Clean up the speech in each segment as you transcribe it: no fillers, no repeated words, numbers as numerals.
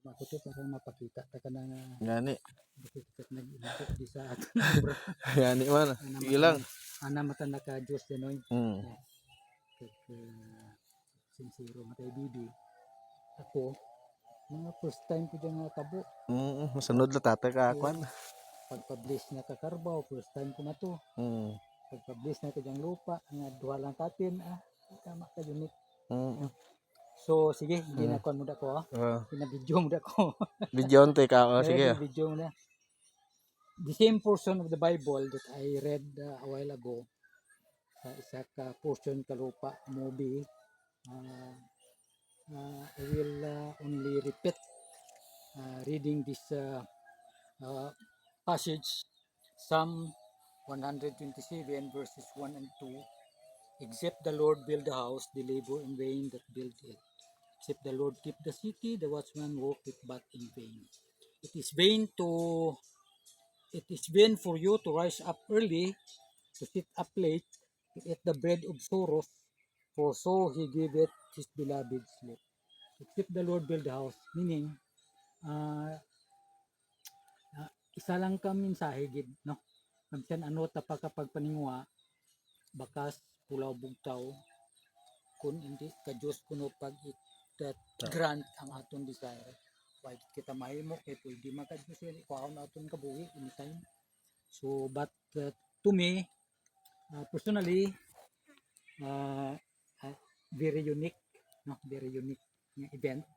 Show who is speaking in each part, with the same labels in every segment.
Speaker 1: Makuto para mapakita ta kana nga
Speaker 2: Gani.
Speaker 1: bakit nag-into di sa aton obra.
Speaker 2: Gani man. Sige lang.
Speaker 1: Ana mata naka Dios dinoy.
Speaker 2: Mm.
Speaker 1: Kag sincero matay bibi. Ako mga first time ko dyan nga kabo.
Speaker 2: Masunod la tatay ka akwan.
Speaker 1: Pagpublish na kakarbaw, first time ko na to.
Speaker 2: Mm.
Speaker 1: Pagpublish na ko dyan lupa, nga duha lang katin, tama ka unit. So sige, ginakuan mo na ko, ginabidyo mo na ko.
Speaker 2: Video onte ka, sige.
Speaker 1: Video mo na. The same portion of the Bible that I read a while ago, sa isa ka portion ka lupa, movie, I will only repeat reading this passage, Psalm 127 verses 1 and 2. Except the Lord build the house, they labor in vain that build it. Except the Lord keep the city, the watchman walketh but in vain. It is vain for you to rise up early, to sit up late, to eat the bread of sorrows, for so he giveth his beloved sleep. Except the Lord build the house, meaning, isa lang ka mensahe gid, no? Kamsan ano ta pagpaningwa, bakas pulaw bugtaw, kun hindi ka Dios kuno pag that grant ang aton desire. Why kita mahimo kay pwede maka Dios kuhaon aton kabuhi anytime. So but to me personally very unique, no, very unique event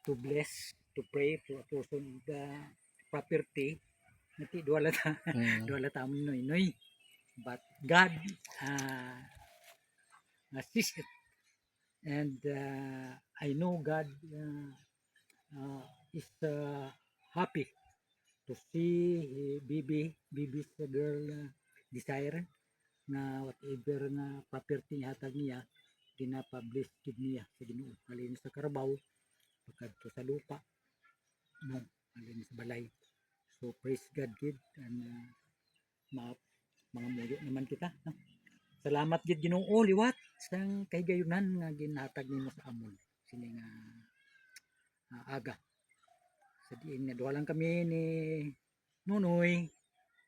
Speaker 1: to bless, to pray for a person the property nati duwala ta noy but God sees it, and I know God is happy to see Bibi's girl desire na whatever na property hatag niya gina-publish gid niya sa Ginoo halin sa Carabao pagkadto sa lupa, no, halin sa balay. So praise God gid, and mga muyo naman kita, no? Salamat gid Ginoo liwat sang kahigayunan nga ginhatag nimo sa amon sini nga aga. Sa diin nga duha lang kami ni Nunoy,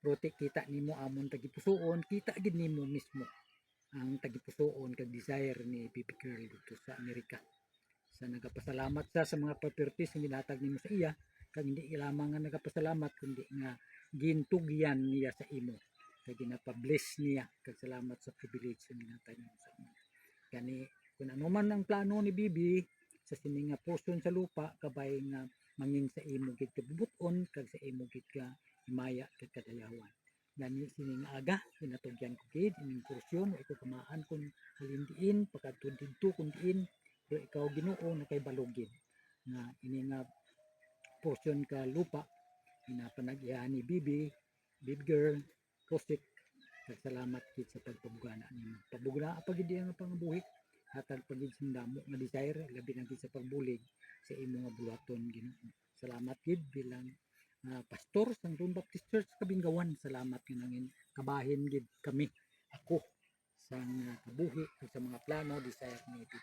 Speaker 1: prote kita nimo amon tagipusoon, kita gid nimo mismo ang tagipusoon kag desire ni Baby Girl dito sa Amerika. Sa nagapasalamat sa mga properties nga ginhatag nimo sa iya, kag hindi lamang nga nagapasalamat kundi nga gintugyan niya sa imo kag ginapabless niya kag salamat sa privilege nga ginhatag nimo sa imo. Gani kun ano man ang plano ni Bibi sa sini nga portion sa lupa kabay nga mangin sa imo gid kabubuton kag sa imo gid ka himaya kag kadayawan. Gani sini nga aga ginatugyan ko gid ining portion iko kamaan kun halin diin pagkadto didto kun diin, pero ikaw Ginoo na kay balugid nga ini nga portion ka lupa ginapanag-iya ni Bibi Girl Kosik. Salamat gid sa pagpabugana nimo. Pabugna pagid ang pangabuhi. Hatag pagid sindamo nga desire labi na gid sa pagbulig sa imo nga buhaton Ginoo. Salamat gid bilang pastor sa Ron Baptist Church Kabingawan. Salamat nga nangin kabahin gid kami ako sa kabuhi sa mga plano desire ni Bibi.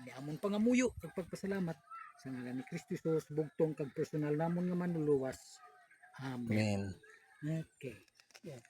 Speaker 1: Ni amon pangamuyo kag pagpasalamat sa ngalan ni Kristo Jesus bugtong kag personal namon nga manluluwas. Amen. Okay. Yeah.